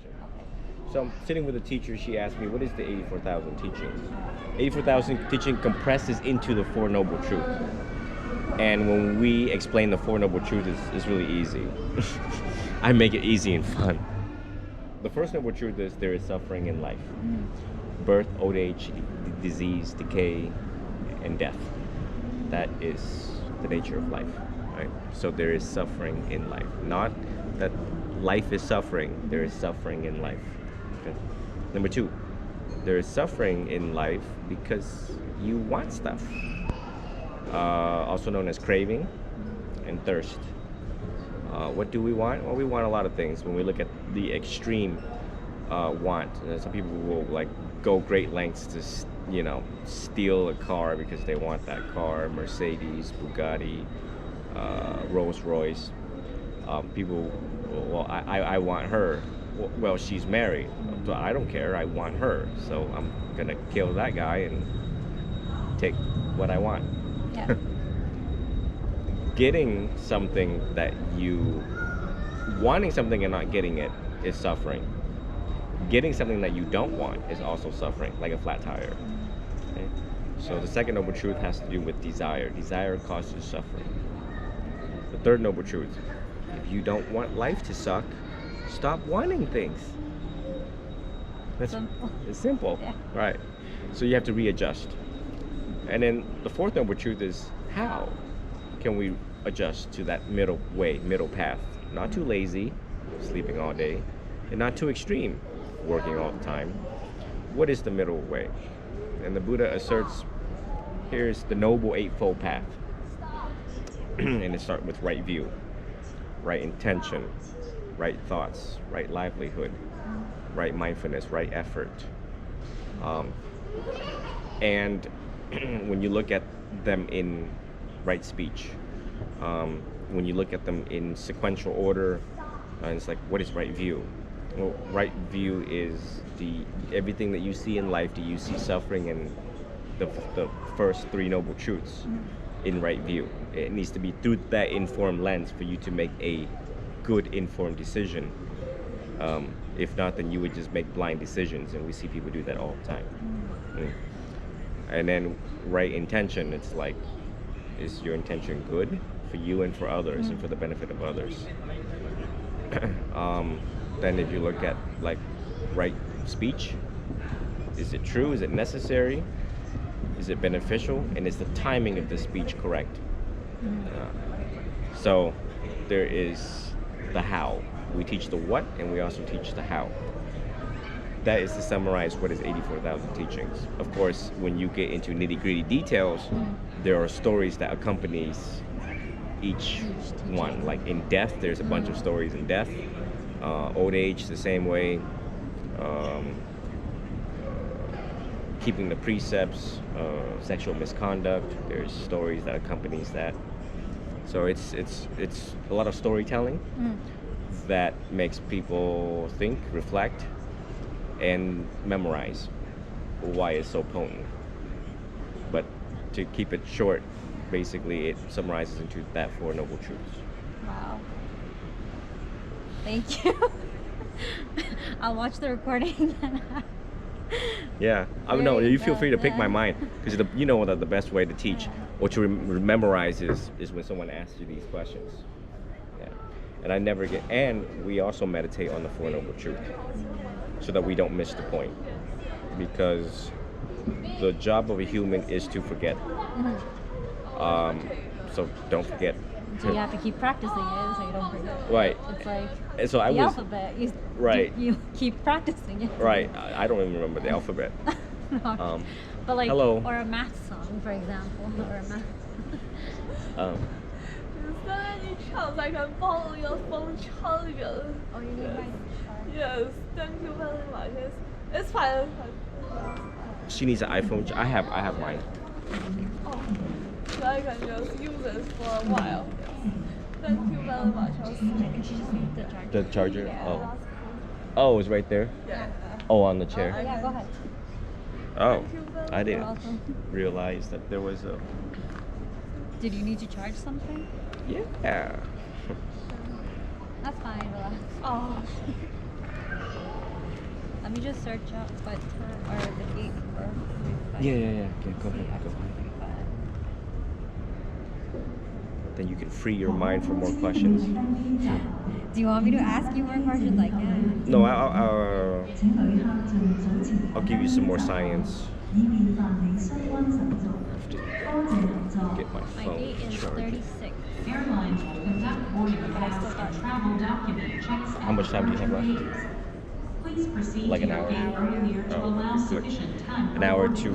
question. So I'm sitting with a teacher. She asked me, "What is the 84,000 teachings?" 84,000 teaching compresses into the Four Noble Truths. And when we explain the Four Noble Truths, it's really easy. I make it easy and fun. The first noble truth is there is suffering in life: birth, old age, disease, decay, and death. That is the nature of life, right? So there is suffering in life. Not that life is suffering, there is suffering in life. Okay. Number two, there is suffering in life because you want stuff, also known as craving and thirst. What do we want? Well, we want a lot of things. When we look at the extreme want, some people will like go great lengths to, steal a car because they want that car. Mercedes, Bugatti, Rolls Royce. People, well, I want her. Well, she's married, so I don't care. I want her, so I'm gonna kill that guy and take what I want. Yeah. Getting something that you wanting something and not getting it is suffering. Getting something that you don't want is also suffering, like a flat tire. Okay? So the second noble truth has to do with desire. Desire causes suffering. The third noble truth: if you don't want life to suck, stop wanting things. That's Simple. It's simple. Yeah. Right. So you have to readjust. And then the fourth noble truth is, how can we adjust to that middle way, middle path? Not too lazy, sleeping all day, and not too extreme, working all the time. What is the middle way? And the Buddha asserts, here's the Noble Eightfold Path. And it starts with right view, right intention, right thoughts, right livelihood, right mindfulness, right effort. And when you look at them in right speech, when you look at them in sequential order, it's like, what is right view? Well, right view is everything that you see in life. Do you see suffering in the first three noble truths in right view? It needs to be through that informed lens for you to make a good informed decision. If not, then you would just make blind decisions, and we see people do that all the time. And then right intention, it's like, is your intention good for you and for others and for the benefit of others? Then if you look at like right speech, is it true? Is it necessary? Is it beneficial? And is the timing of the speech correct? So there is the how. We teach the what, and we also teach the how. That is to summarize what is 84,000 teachings. Of course, when you get into nitty-gritty details, there are stories that accompanies each one. Like in death, there's a bunch of stories in death. Old age, the same way. Keeping the precepts, sexual misconduct, there's stories that accompanies that. So it's a lot of storytelling that makes people think, reflect, and memorize why it's so potent. But to keep it short, basically it summarizes into that Four Noble Truths. Wow. Thank you. I'll watch the recording. Yeah, I don't know. Very You feel free to good, pick my yeah. mind, because you know that the best way to teach or to memorize is when someone asks you these questions. Yeah, and I never get. And we also meditate on the Four Noble Truths, so that we don't miss the point, because the job of a human is to forget. So don't forget. So you have to keep practicing it so you don't forget. Right. It's like And so I the was alphabet. You, right. You keep practicing it. right. I don't even remember the alphabet. No. But like, hello. or a math song, for example, or a math. Um, 你唱才敢帮要风唱着。 Oh, you need my Yes, thank you very much. It's fine. she needs an iPhone. I have mine. Oh, so I can just use this for a while. Thank you very much. And she just needs the charger. The charger. Yeah. Oh, it's right there. Yeah. Oh, on the chair. Yeah, go ahead. Oh, I You're didn't welcome. realize that there was a. Did you need to charge something? Yeah. That's fine, relax. Oh. Let me just search up what time or the date for. Yeah. Okay, go ahead. Then you can free your mind for more questions. Do you want me to ask you more questions? I can. No, I'll give you some more science. Get my My phone date is charged. 36. Airlines will conduct boarding But I still passes got and travel document checks. How much time do you have left? Please proceed Like to an your hour? gate earlier to Oh, allow good. sufficient time for An hour boarding. to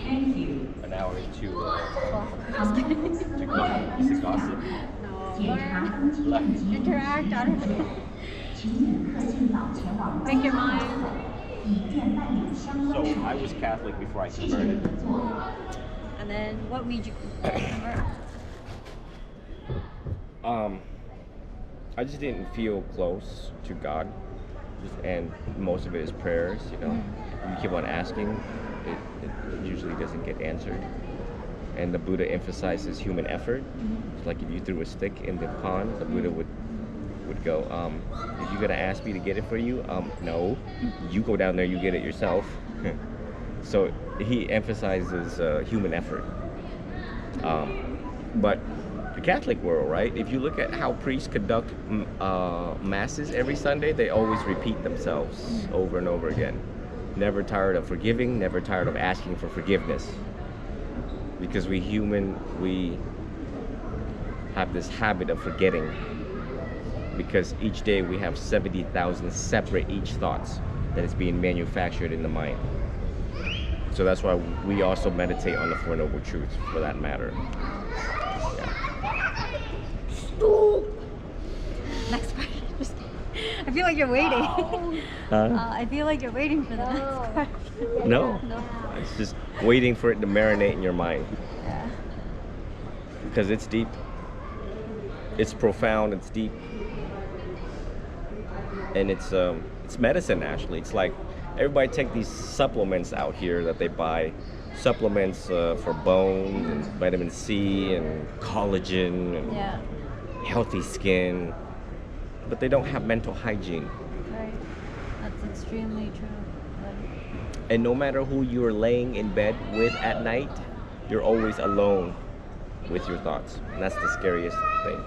Thank you. an hour to Well, just kidding. to gossip. No, learn. Interact. I don't know. Make your mind. So I was Catholic before I converted. And then what made you convert? I just didn't feel close to God, and most of it is prayers. You know, you keep on asking, it usually doesn't get answered. And the Buddha emphasizes human effort. It's like if you threw a stick in the pond, the Buddha would go, if you're gonna ask me to get it for you, no, you go down there, you get it yourself. So he emphasizes human effort. But the Catholic world, right? If you look at how priests conduct masses every Sunday, they always repeat themselves over and over again. Never tired of forgiving, never tired of asking for forgiveness. Because we human, we have this habit of forgetting. Because each day we have 70,000 separate each thoughts that is being manufactured in the mind. So that's why we also meditate on the Four Noble Truths, for that matter. Next question. I feel like you're waiting. I feel like you're waiting for the next question. No, No. it's just waiting for it to marinate in your mind. Yeah. Because it's deep. It's profound, it's deep. And it's medicine, actually. It's like everybody take these supplements out here that they buy. Supplements for bones and vitamin C and collagen and Yeah. healthy skin. But they don't have mental hygiene. Right. That's extremely true. And no matter who you're laying in bed with at night, you're always alone with your thoughts. And that's the scariest thing.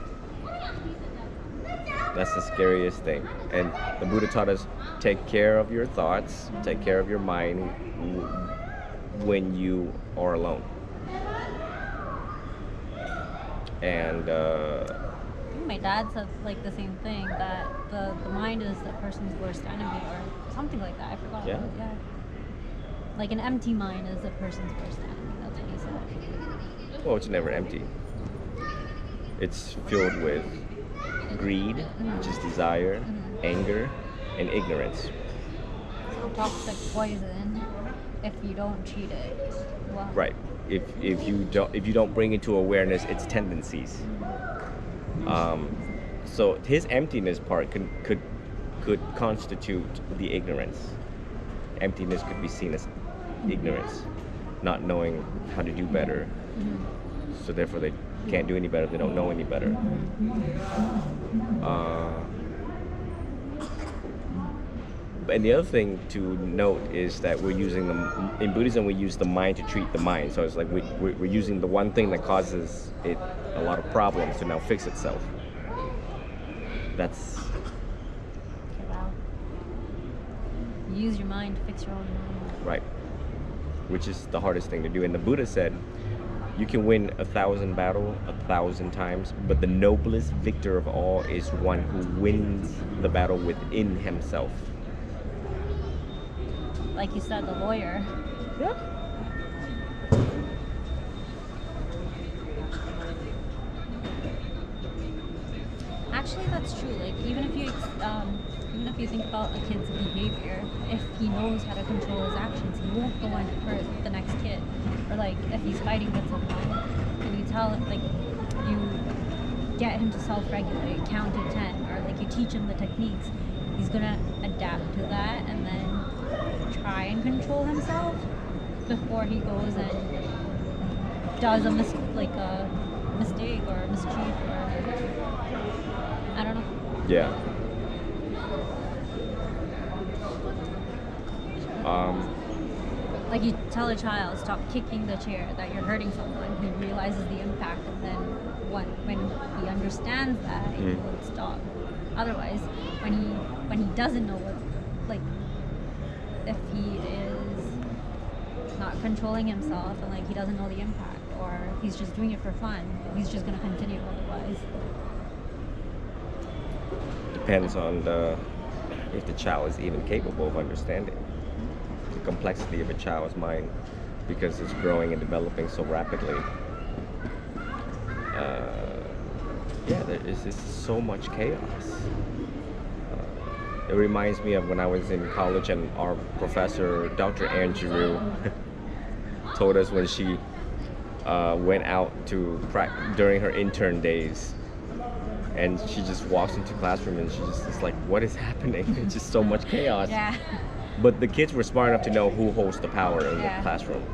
That's the scariest thing. And the Buddha taught us, take care of your thoughts, take care of your mind when you are alone. And I think my dad said like the same thing, that the mind is the person's worst enemy or something like that. I forgot. Yeah. Yeah. Like an empty mind is the person's worst enemy. That's what he said. well, it's never empty. It's filled with greed, which is desire, anger, and ignorance. So toxic poison if you don't treat it well. Right. If you don't bring into awareness its tendencies. So his emptiness part could constitute the ignorance. Emptiness could be seen as ignorance, not knowing how to do better. So therefore they can't do any better. They don't know any better. And the other thing to note is that we're using in Buddhism we use the mind to treat the mind. So it's like we're using the one thing that causes it a lot of problems to now fix itself. That's Okay, wow. You use your mind to fix your own mind. right, which is the hardest thing to do. And the Buddha said, you can win 1,000 battles 1,000 times, but the noblest victor of all is one who wins the battle within himself. Like you said, the lawyer. Yeah. Actually, that's true. Like even if you think about a kid's behavior, if he knows how to control his actions, he won't go and hurt the next kid. Or like if he's fighting with someone, and you tell him, like you get him to self-regulate, count to 10, or like you teach him the techniques, he's gonna adapt to that and then try and control himself before he goes and does a mistake or a mischief or I don't know. Yeah. Like you tell a child, stop kicking the chair, that you're hurting someone. He realizes the impact, and then when he understands that, he will stop. Otherwise, when he doesn't know what, like, if he is not controlling himself and like he doesn't know the impact, or he's just doing it for fun, he's just gonna continue otherwise. Depends on if the child is even capable of understanding the complexity of a child's mind, because it's growing and developing so rapidly. Yeah, there is just so much chaos. It reminds me of when I was in college and our professor, Dr. Ann Giroux, told us when she went out to during her intern days, and she just walks into classroom and she just is like, what is happening? It's just so much chaos. Yeah. But the kids were smart enough to know who holds the power in the classroom,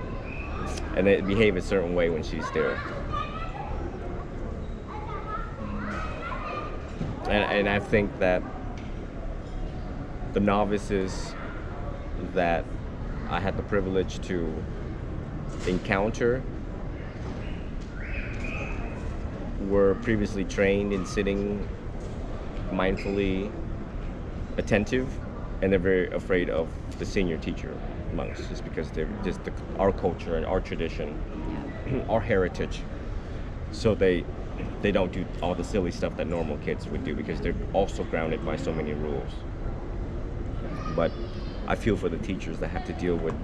and they behave a certain way when she's there. And I think that the novices that I had the privilege to encounter were previously trained in sitting mindfully attentive, and they're very afraid of the senior teacher monks, just because they're just our culture and our tradition, our heritage. So they don't do all the silly stuff that normal kids would do, because they're also grounded by so many rules. But I feel for the teachers that have to deal with